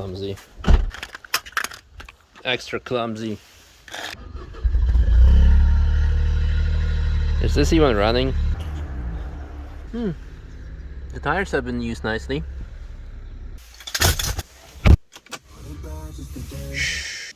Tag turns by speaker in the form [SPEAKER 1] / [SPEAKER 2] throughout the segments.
[SPEAKER 1] clumsy. Extra clumsy. Is this even running? The tires have been used nicely.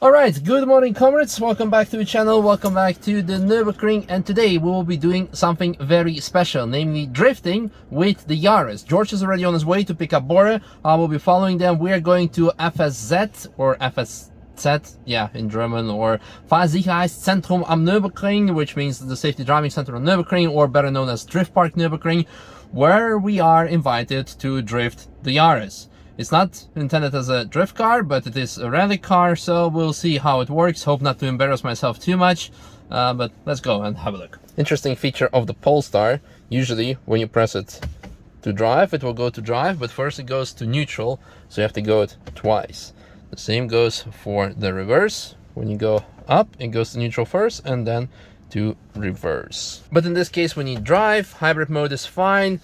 [SPEAKER 1] Alright, good morning comrades, welcome back to the channel, welcome back to the Nürburgring, and today we will be doing something very special, namely drifting with the Yaris. George is already on his way to pick up Bora. I will be following them. We are going to FSZ or FSZ, yeah, in German, or Fahrsicherheitszentrum am Nürburgring, which means the Safety Driving Center on Nürburgring, or better known as Drift Park Nürburgring, where we are invited to drift the Yaris. It's not intended as a drift car, but it is a rally car, so we'll see how it works. Hope not to embarrass myself too much, but let's go and have a look. Interesting feature of the Polestar, usually when you press it to drive, it will go to drive, but first it goes to neutral, so you have to go it twice. The same goes for the reverse. When you go up, it goes to neutral first and then to reverse. But in this case, when you drive, hybrid mode is fine.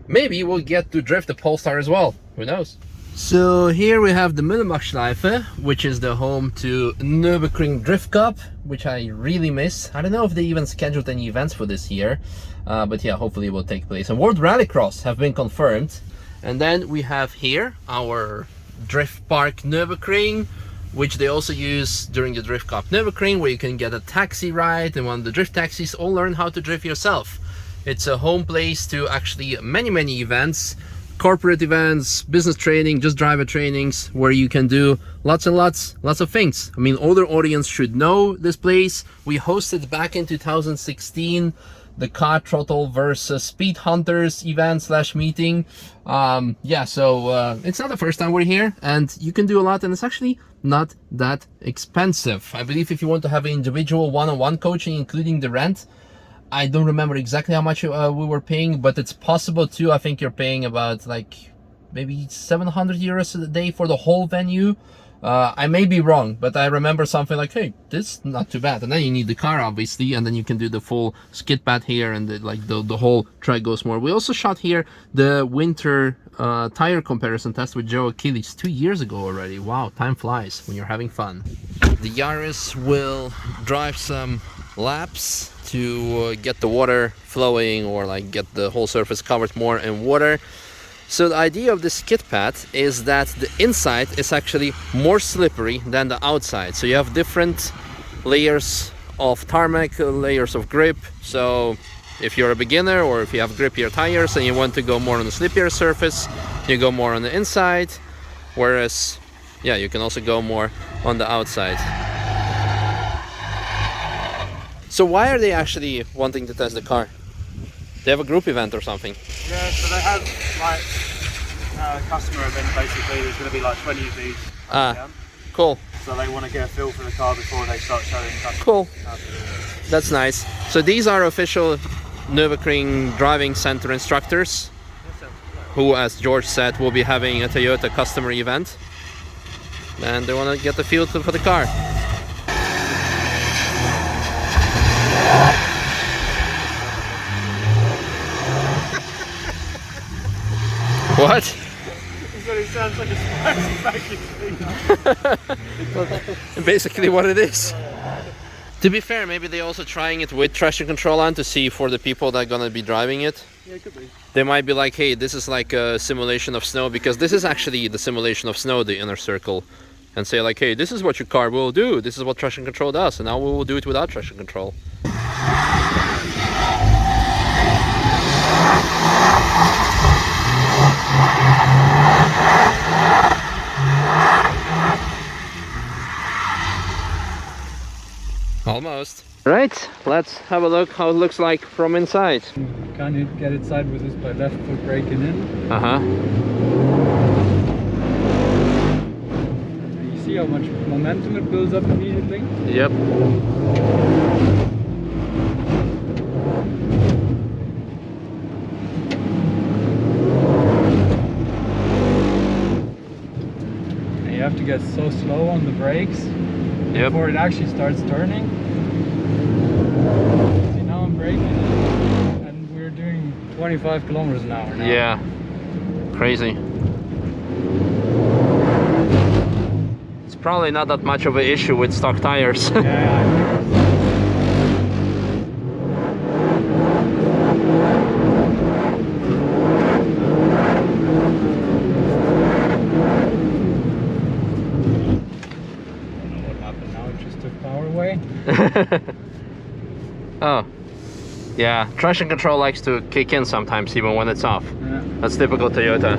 [SPEAKER 1] Maybe we'll get to drift the Polestar as well. Who knows? So here we have the Mittelmachschleife, which is the home to Nürburgring Drift Cup, which I really miss. I don't know if they even scheduled any events for this year, but yeah, hopefully it will take place. And World Rallycross have been confirmed. And then we have here our Drift Park Nürburgring, which they also use during the Drift Cup Nürburgring, where you can get a taxi ride and one of the drift taxis, or learn how to drift yourself. It's a home place to actually many events, corporate events, business training, just driver trainings, where you can do lots and lots of things. I mean, older audience should know this place. We hosted back in 2016 the Car Throttle versus Speed Hunters event / meeting. Yeah, so it's not the first time we're here, and you can do a lot, and it's actually not that expensive. I believe if you want to have an individual one-on-one coaching, including the rent, I don't remember exactly how much we were paying, but it's possible too. I think you're paying about like maybe 700 euros a day for the whole venue. I may be wrong, but I remember something like, hey, this is not too bad. And then you need the car, obviously, and then you can do the full skid pad here, and the whole track goes more. We also shot here the winter tire comparison test with Joe Achilles 2 years ago already. Wow, time flies when you're having fun. The Yaris will drive some laps to get the water flowing, or like get the whole surface covered more in water. So the idea of the skid pad is that the inside is actually more slippery than the outside. So you have different layers of tarmac, layers of grip. So if you're a beginner, or if you have grippier tires and you want to go more on the slippier surface, you go more on the inside. Whereas, yeah, you can also go more on the outside. So why are they actually wanting to test the car? They have a group event or something?
[SPEAKER 2] Yeah, so they have like a customer event basically. There's going to be like 20 of these.
[SPEAKER 1] Cool.
[SPEAKER 2] So they want to get a feel for the car before they start showing customers.
[SPEAKER 1] Cool. That's nice. So these are official Nürburgring driving center instructors who, as George said, will be having a Toyota customer event. And they want to get the feel for the car. What?
[SPEAKER 2] It sounds like a spicy vacuum.
[SPEAKER 1] Basically what it is. To be fair, maybe they're also trying it with traction control on to see for the people that are gonna be driving it.
[SPEAKER 2] Yeah, it could be.
[SPEAKER 1] They might be like, hey, this is like a simulation of snow, because this is actually the simulation of snow, the inner circle. And say like, hey, this is what your car will do. This is what traction control does, and now we will do it without traction control. Almost. Right, let's have a look how it looks like from inside.
[SPEAKER 2] Can you get it sideways just by left foot braking in? You see how much momentum it builds up immediately?
[SPEAKER 1] Yep.
[SPEAKER 2] And you have to get so slow on the brakes before it actually starts turning. See, now I'm braking and we're doing 25 kilometers an hour now.
[SPEAKER 1] Yeah, crazy. probably not that much of an issue with stock tires.
[SPEAKER 2] Yeah.
[SPEAKER 1] Oh, yeah, traction control likes to kick in sometimes even when it's off.
[SPEAKER 2] Yeah.
[SPEAKER 1] That's typical Toyota.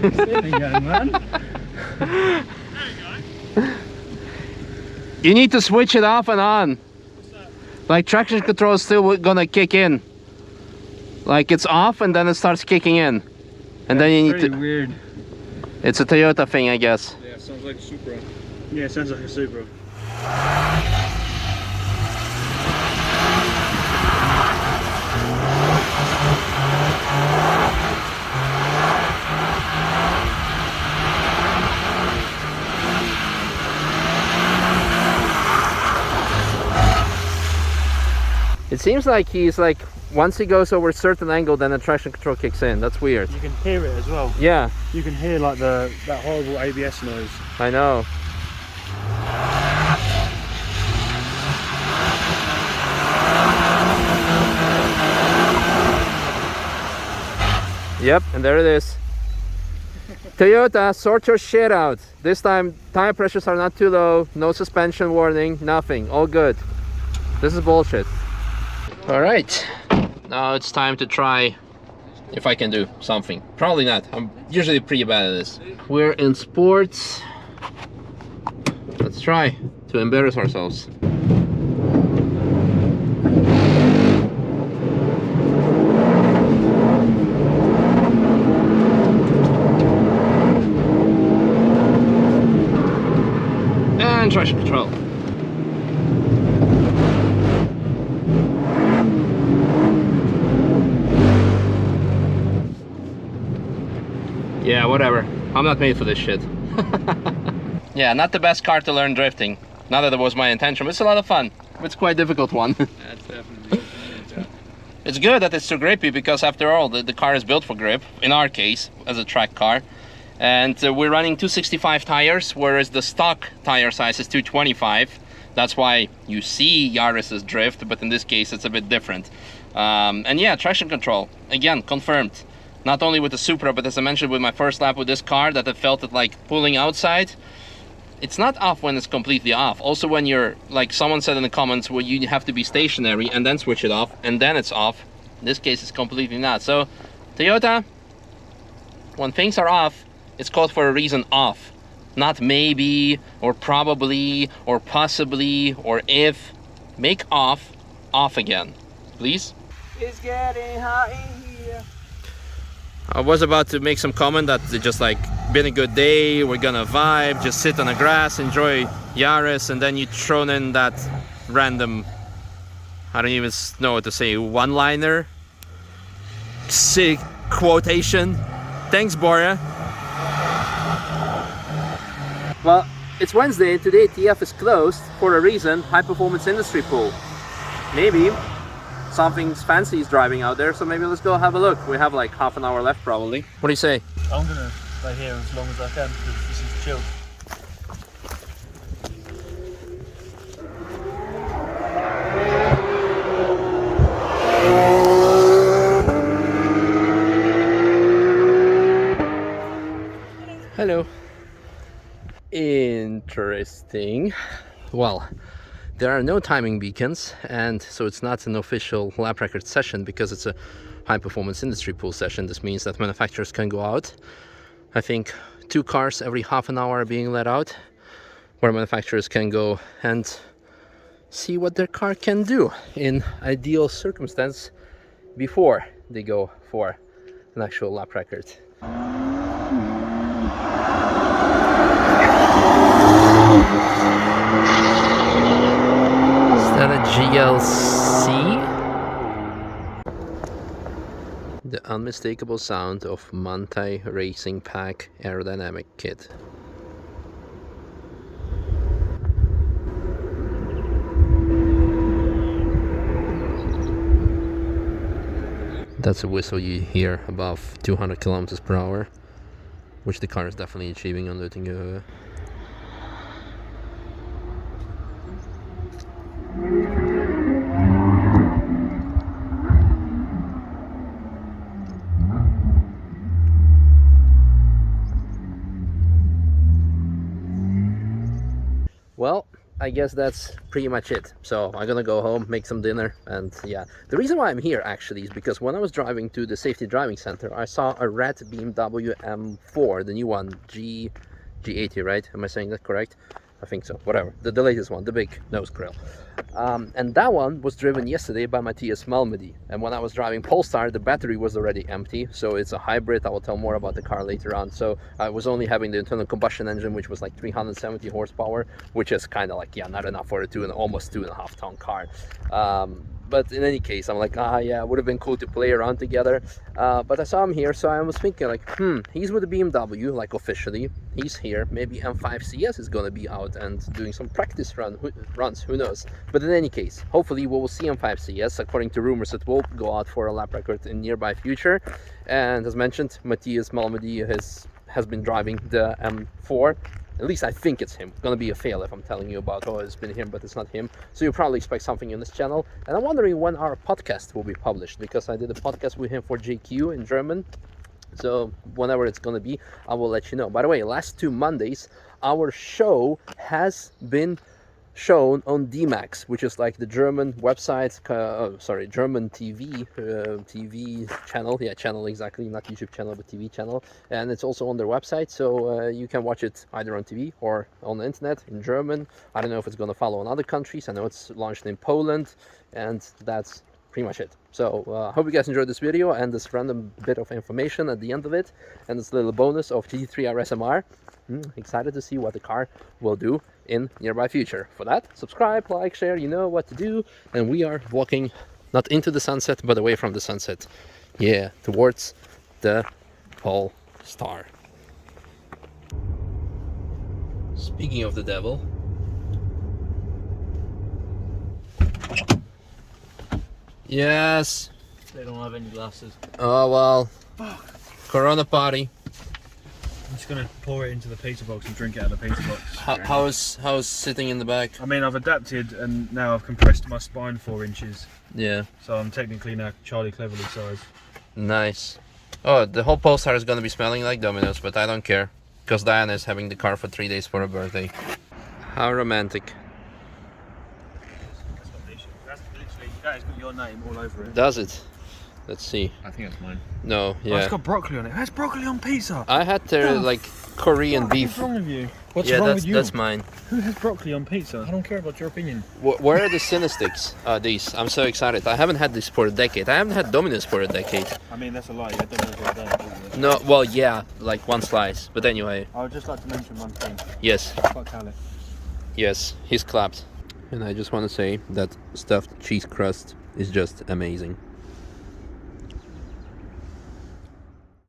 [SPEAKER 2] Again, man.
[SPEAKER 1] You need to switch it off and on.
[SPEAKER 2] What's that?
[SPEAKER 1] Like traction control is still gonna kick in. Like it's off and then it starts kicking in. And then you need to...
[SPEAKER 2] weird.
[SPEAKER 1] It's a Toyota thing, I guess.
[SPEAKER 2] Yeah, sounds like a Supra. Yeah, sounds like a Supra.
[SPEAKER 1] It seems like he's like, once he goes over a certain angle, then the traction control kicks in. That's weird.
[SPEAKER 2] You can hear it as well.
[SPEAKER 1] Yeah.
[SPEAKER 2] You can hear like that horrible ABS noise.
[SPEAKER 1] I know. Yep, and there it is. Toyota, sort your shit out. This time, tire pressures are not too low, no suspension warning, nothing, all good. This is bullshit. All right, now it's time to try if I can do something. Probably not, I'm usually pretty bad at this. We're in sports. Let's try to embarrass ourselves. And traction control. Yeah, whatever. I'm not made for this shit. Yeah, not the best car to learn drifting. Not that it was my intention, but it's a lot of fun. It's quite a difficult one.
[SPEAKER 2] That's definitely it.
[SPEAKER 1] It's good that it's too grippy because after all, the car is built for grip, in our case, as a track car. And we're running 265 tires, whereas the stock tire size is 225. That's why you see Yaris's drift, but in this case it's a bit different. And yeah, traction control, again, confirmed. Not only with the Supra, but as I mentioned with my first lap with this car, that I felt it like pulling outside. It's not off when it's completely off. Also when you're, like someone said in the comments, where you have to be stationary and then switch it off, and then it's off. In this case, it's completely not. So, Toyota, when things are off, it's called for a reason off. Not maybe, or probably, or possibly, or if. Make off, off again. Please?
[SPEAKER 2] It's getting hot in here.
[SPEAKER 1] I was about to make some comment that it's just like been a good day, we're gonna vibe, just sit on the grass, enjoy Yaris, and then you thrown in that random, I don't even know what to say, one-liner, sick quotation. Thanks, Borja. Well, it's Wednesday and today TF is closed for a reason, high performance industry pool. Maybe something fancy is driving out there, so maybe let's go have a look. We have like half an hour left probably. What do you say?
[SPEAKER 2] I'm gonna stay here as long as I can because this is chill.
[SPEAKER 1] Hello. Interesting. Well, there are no timing beacons, and so it's not an official lap record session because it's a high performance industry pool session. This means that manufacturers can go out. I think 2 cars every half an hour are being let out, where manufacturers can go and see what their car can do in ideal circumstance before they go for an actual lap record. Is that a GL unmistakable sound of Manthey-Racing pack aerodynamic kit. That's a whistle you hear above 200 kilometers per hour, which the car is definitely achieving on the Tingo. Well, I guess that's pretty much it. So I'm gonna go home, make some dinner, and yeah. The reason why I'm here actually is because when I was driving to the safety driving center, I saw a red BMW M4, the new one, G80, right? Am I saying that correct? I think so, whatever. The latest one, the big nose grill. And that one was driven yesterday by Matthias Malmedy. And when I was driving Polestar, the battery was already empty. So it's a hybrid. I will tell more about the car later on. So I was only having the internal combustion engine, which was like 370 horsepower, which is kind of like, yeah, not enough for a almost 2.5 ton car. But in any case, I'm like, yeah, it would have been cool to play around together. But I saw him here, so I was thinking like, he's with the BMW, like officially. He's here. Maybe M5 CS is gonna be out and doing some practice runs, who knows. But in any case, hopefully we will see M5 CS. According to rumors, it will go out for a lap record in nearby future. And as mentioned, Matthias Malmedy has been driving the M4. At least I think it's him. Gonna be a fail if I'm telling you about, oh, it's been him, but it's not him. So you'll probably expect something on this channel. And I'm wondering when our podcast will be published, because I did a podcast with him for JQ in German. So whenever it's gonna be, I will let you know. By the way, last 2 Mondays, our show has been shown on D-Max, which is like the German website, German TV channel. Yeah, channel exactly, not YouTube channel, but TV channel. And it's also on their website, so you can watch it either on TV or on the internet in German. I don't know if it's going to follow in other countries. I know it's launched in Poland, and that's pretty much it. So hope you guys enjoyed this video and this random bit of information at the end of it, and this little bonus of GT3 RSMR. Excited to see what the car will do in nearby future. For that, subscribe, like, share, you know what to do. And we are walking not into the sunset, but away from the sunset. Yeah, towards the Polestar. Speaking of the devil, yes.
[SPEAKER 2] They don't have any glasses.
[SPEAKER 1] Oh well.
[SPEAKER 2] Fuck.
[SPEAKER 1] Corona party.
[SPEAKER 2] I'm just gonna pour it into the pizza box and drink it out of the pizza box.
[SPEAKER 1] How's sitting in the back?
[SPEAKER 2] I mean, I've adapted and now I've compressed my spine 4 inches.
[SPEAKER 1] Yeah.
[SPEAKER 2] So I'm technically now Charlie Cleverly size.
[SPEAKER 1] Nice. Oh, the whole Polestar is gonna be smelling like Domino's, but I don't care, because Diana is having the car for 3 days for her birthday. How romantic.
[SPEAKER 2] That's not the issue. That's literally, that has got your name all over it.
[SPEAKER 1] Does it? Let's see.
[SPEAKER 2] I think that's mine.
[SPEAKER 1] No, yeah.
[SPEAKER 2] Oh, it's got broccoli on it. That's broccoli on pizza.
[SPEAKER 1] I had their like Korean beef.
[SPEAKER 2] What's wrong with you? What's
[SPEAKER 1] Yeah,
[SPEAKER 2] wrong with you?
[SPEAKER 1] that's mine.
[SPEAKER 2] Who has broccoli on pizza? I don't care about your opinion.
[SPEAKER 1] Where are the Cinesticks? These. I'm so excited. I haven't had this for a decade. I haven't had Domino's for a decade.
[SPEAKER 2] I mean, that's a lie. I don't know what that is.
[SPEAKER 1] No, well, yeah, like one slice. But anyway.
[SPEAKER 2] I would just like to mention one thing.
[SPEAKER 1] Yes.
[SPEAKER 2] Fuck Alex.
[SPEAKER 1] Yes, he's clapped. And I just want to say that stuffed cheese crust is just amazing.